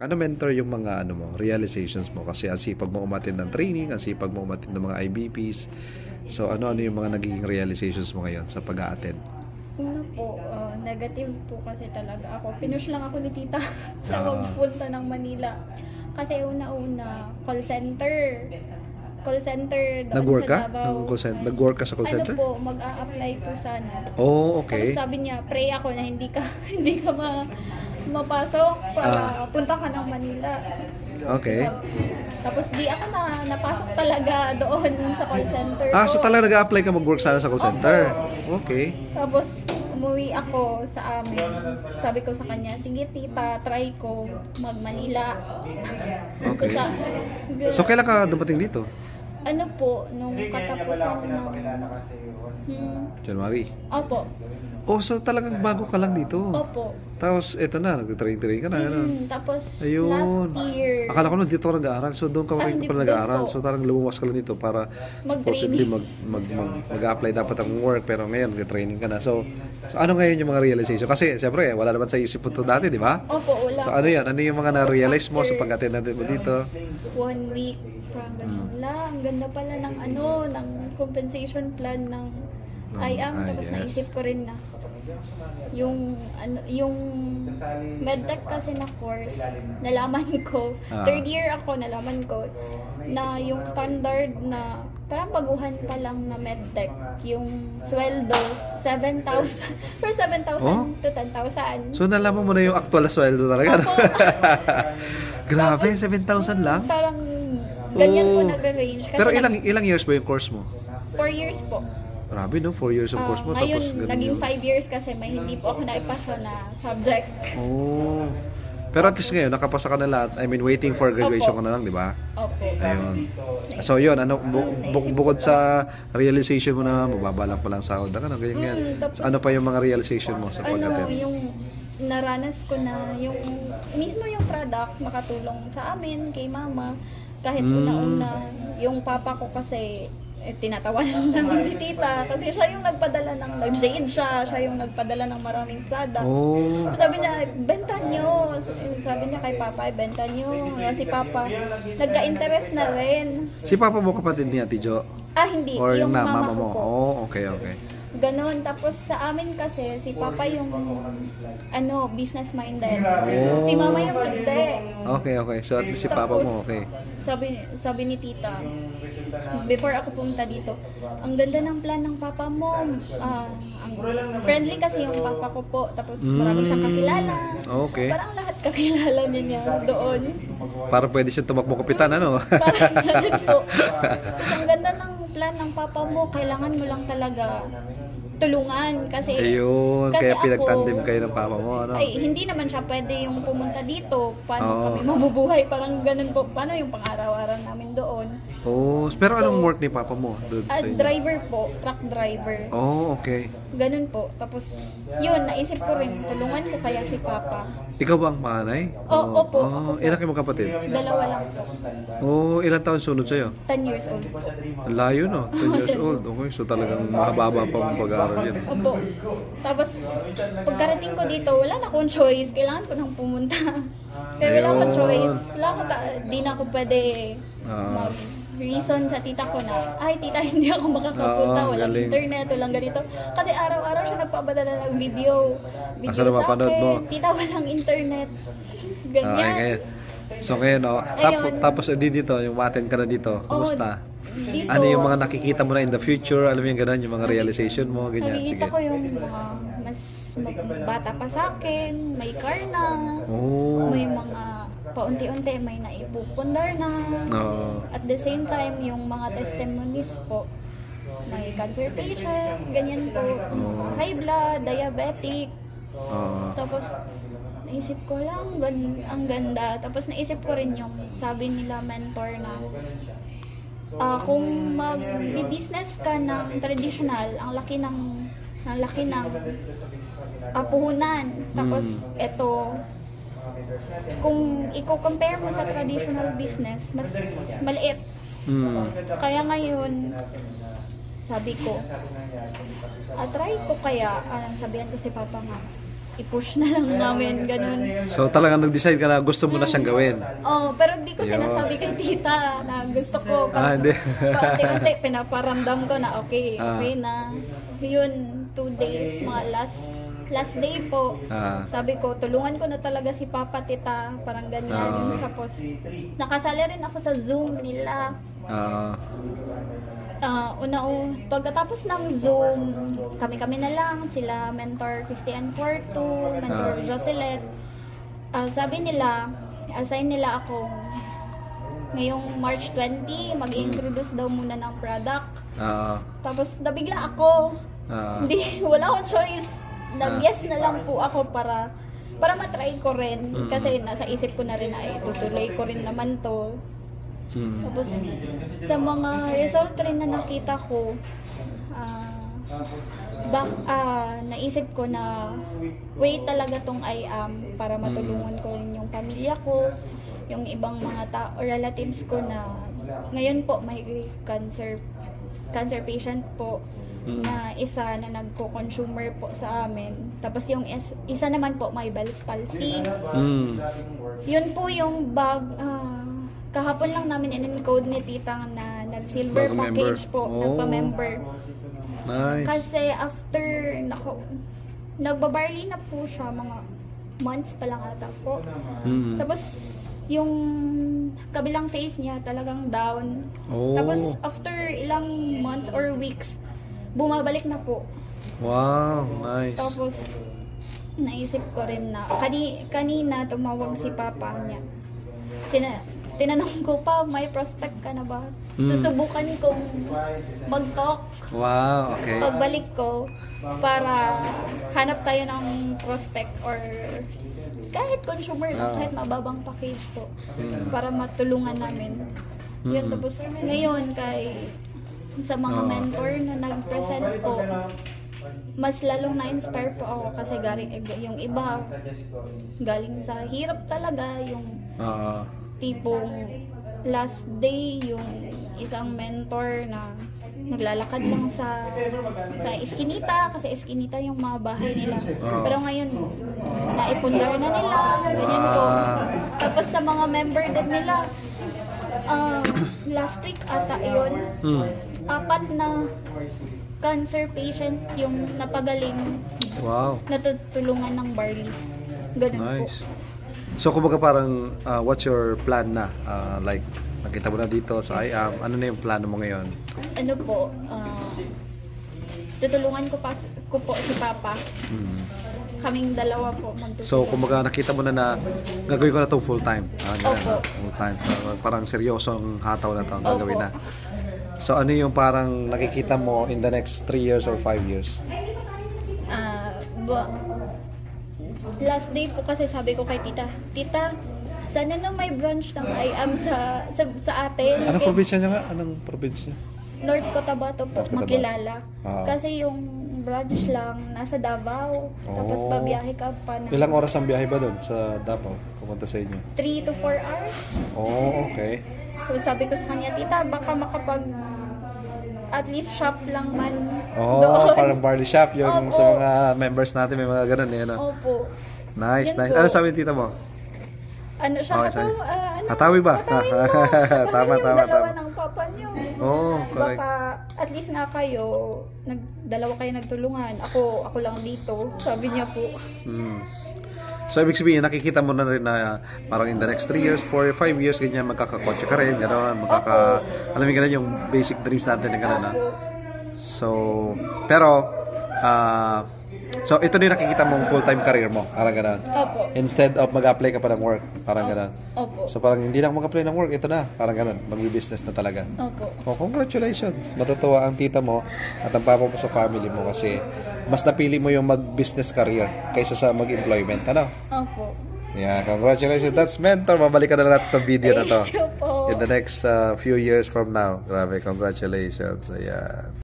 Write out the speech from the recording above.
Ano mentor yung mga ano mo, realizations mo? Kasi ang sipag mo umattend ng training, ang sipag mo umattend ng mga IBPs. So ano-ano yung mga nagiging realizations mo ngayon sa pag-a-attend? Una po, negative po kasi talaga ako. Pinush lang ako ni tita sa Ah. magpunta ng Manila. Kasi una-una, call center. Call center doon Nag-work ka? sa Davao. Nag-work ka sa call center? Ano po, mag-a-apply po sana. Oh, okay. Tapos sabi niya, pray ako na hindi ka hindi ka mapasok para punta ka ng Manila. Okay. Tapos di ako napasok talaga doon sa call center So ko. talaga nag-a-apply ka mag-work sana sa call center? Okay. Tapos umuwi ako sa amin. Sabi ko sa kanya, sige tita, try ko mag-Manila. Okay. Sa, So kailan ka dumating dito? ano po, nung katapusan ng... January. Opo. Oh, so talagang bago ka lang dito. Opo. Tapos eto na, nag-train ka na. Ano? Tapos Ayun. last year, Akala ko dito ka nag-aaral. So doon ka rin hindi, pa doon nag-aaral. po. So talagang lumuwas ka lang dito para supposedly mag-apply dapat ang work. Pero ngayon, nag-training ka na. So ano ngayon yung mga realization? Kasi siyempre, wala naman sa isip mo ito dati, di ba? opo, wala. So ano yan? Ano yung mga na-realize mo sa pag-attend natin mo dito? 1 week, parang ganun lang. Ang ganda pala ng ng compensation plan ng IAM. Tapos yes. naisip ko rin na yung medtech kasi na course, nalaman ko, third year ako, nalaman ko na yung standard na parang baguhan pa lang na medtech, yung sweldo 7,000 for 7,000 to 10,000. So nalaman mo na yung actual na sweldo talaga. Opo. Grabe, 7,000 lang? Parang ganyan po nagre-range. Kasi Pero ilang years ba yung course mo? 4 years po. Grabe no, 4 years yung course mo. Ngayon, Tapos ganun naging yun. 5 years kasi may hindi po ako naipasa na subject. Oh. Pero at least ngayon, nakapasa ka na lahat. I mean, waiting for graduation Opo. ka na lang, di ba? Opo. Ayun. So yun, ano, bukod sa realization mo na mababa lang palang sahod, ano, ganyan. Tapos, So, ano pa yung mga realization mo sa pag-attend? yung naranas ko na yung mismo yung product nakatulong sa amin, kay mama. Kahit una-una, yung papa ko kasi tinatawanan namin si tita kasi siya yung nagpadala ng nag-shade siya yung nagpadala ng maraming products. Oh. Sabi niya, benta nyo. Sabi niya kay papa, benta nyo. Si papa, nagka-interest na rin. Si papa mo kapatid ni Ate Jo? Hindi. Or yung mama ko mo? po. Oh, okay, okay. Ganon. Tapos sa amin kasi, si papa yung business-minded. Oh. Si mama yung hindi. Okay, okay. So at least si papa mo, okay. Sabi ni tita, before ako pumunta dito, ang ganda ng plan ng papa mo. Ang friendly kasi yung papa ko po. Tapos marami siyang kakilala. Okay. Parang lahat kakilala niya doon. Para pwede siya tumakbo kapitan, ano? Parang ganun po. Tapos ang ganda ng plan ng papa mo, kailangan mo lang talaga tulungan kasi Ayun, kaya ako, pinagtandem kayo ng papa mo, ano? ay hindi naman siya pwede yung pumunta dito, paano Oo. kami mabubuhay, parang ganun po, paano yung pang-araw-araw namin doon. Oh, pero anong work ni papa mo doon sa inyo? Driver po, truck driver, Oh, okay. ganun po. Tapos yun, naisip ko rin, tulungan ko kaya si papa. Ikaw ba ang panganay? Opo, Oh, ako po. ilan kayo magkapatid? Dalawa lang po, Oh, ilang taon sunod sa'yo? 10 years old po. Ang layo, no? 10 years old. Okay, so talagang mahaba pa ang pag-aaral yan. Opo. Tapos, pagkarating ko dito, wala na akong choice. Kailangan ko nang pumunta. Kaya wala akong Ayun. choice. Di na ako pwede Ah. mag-reason sa tita ko na, ay tita, hindi ako makakapunta. Walang galing. internet, walang ganito. Kasi araw-araw siya nagpapadala ng video Saan sa napapanood akin. mo? Tita, walang internet. Okay, Ganyan. ngayon. So ngayon, oh, Ayun. tapos dito, yung umattend ka na dito, kumusta? Dito, Ano yung mga nakikita mo na in the future? Alam mo yung gano'n, yung mga realization mo, ganyan. nakikita Sige. ko yung mga mas bata pa sa akin, may car na, Oh. may mga paunti-unti, may naipupundar na. No. At the same time, yung mga testimonies po, may cancer patient, ganyan po, high blood, diabetic. Oh. Tapos, naisip ko lang, ang ganda. Tapos naisip ko rin yung sabi nila mentor na, kung mag-business ka ng traditional, ang laki ng puhunan. Tapos, eto, kung i-compare mo sa traditional business, mas maliit. Kaya ngayon, sabi ko, try ko kaya, sabihan ko si Papa nga, i-push na lang namin, ganun. So talagang nag-decide ka na gusto mo na siyang gawin. Pero hindi ko Ayun. Sinasabi kay tita na gusto ko. Hindi. Paunti-unti, pinaparamdam ko na okay na. Yun, 2 days, mga last day po. Sabi ko, tulungan ko na talaga si Papa, tita, parang ganyan. Tapos, nakasali rin ako sa Zoom nila. Pagkatapos ng Zoom, kami-kami na lang, sila Mentor Christian Fortu, Mentor Jocelyn. Sabi nila, assign nila akong ngayong March 20, mag-introduce daw muna ng product. Tapos nabigla ako. Wala akong choice. Nag-yes na lang po ako para matry ko rin. Kasi nasa isip ko na rin ay tutuloy ko rin naman to. Tapos sa mga result rin na nakita ko, naisip ko na way talaga tong I am para matulungan ko rin yung pamilya ko, yung ibang mga relatives ko na ngayon po may cancer patient po na isa na nagko-consumer po sa amin. Tapos yung isa naman po may Bell's palsy. Yun po yung kahapon lang namin in-encode ni tita na nag-silver package po, nagpa-member. Nice. Kasi after, nagbabarley na po siya, mga months pa lang ata po. Tapos, yung kabilang face niya talagang down. Tapos, after ilang months or weeks, bumabalik na po. Wow, nice. Tapos, naisip ko rin na, kanina tumawag si Papa niya. Tinanong ko pa, may prospect ka na ba? Susubukan kong mag-talk. Wow, okay. Pagbalik ko, para hanap tayo ng prospect or kahit consumer lang, kahit mababang package po. Para matulungan namin. Yun, tapos ngayon sa mga mentor na nag-present po, mas lalong na-inspire po ako kasi yung iba galing sa hirap talaga, yung tipong last day, yung isang mentor na naglalakad lang sa Eskinita, kasi Eskinita yung mga bahay nila. Pero ngayon, naipundar na nila, ganyan po. Tapos sa mga member din nila, last week ata yun, 4 na cancer patient yung napagaling. Wow. Natutulungan ng barley. Ganun Nice. po. So, kumbaga parang, what's your plan na? Like, nakita mo na dito sa IAM, ano na yung plano mo ngayon? Ano po, tutulungan ko po si Papa. Kaming dalawa po magtutulungan. So, kumbaga nakita mo na gagawin ko na itong full-time. Opo. Full-time. Parang seryosong hataw na ito ang gagawin na. So, ano yung parang nakikita mo in the next 3 years or 5 years? Last day po kasi sabi ko kay tita, sana na may branch ng IAM sa atin. Anong probinsya niya nga? Anong probinsya? North Cotabato po, North Cotabato. makilala. Kasi yung branch lang nasa Davao. Tapos babiyahe ka pa na Ilang oras ang biyahe ba doon sa Davao? Pupunta sa inyo? 3 to 4 hours. Okay. So sabi ko sa kanya, tita, baka makapag at least shop lang man doon. Parang barley shop. Yung Opo. sa mga members natin may mga ganun. Opo. Nice, Yun nice. po. Ano sabi ng tita mo? Ano siya? sorry. Hatawi Hatawi ba? Tama, yung tama, dalawa tama. ng papa niyo. Correct. Baka at least na kayo, dalawa kayo nagtulungan. Ako lang dito. Sabi niya po. So, ibig sabihin, nakikita mo na rin na parang in the next 3 years, 4 or 5 years, ganyan, magkakakotse ka rin, gano'n, alam mo ganun yung basic dreams natin, gano'n. So, pero, so, ito din nakikita mong full-time career mo, parang gano'n. Opo. Instead of mag-apply ka pa ng work, parang gano'n. Opo. So, parang hindi lang mag-apply ng work, ito na, parang gano'n, mag-business na talaga. Opo. Oh, congratulations. Matutuwa ang tita mo at ang papa mo sa family mo kasi mas napili mo yung mag-business career kaysa sa mag-employment. Ano? Opo. Yeah, congratulations. That's mentor. Mabalikan na natin itong video na to. Thank you po. In the next few years from now. Grabe, congratulations. Ayan.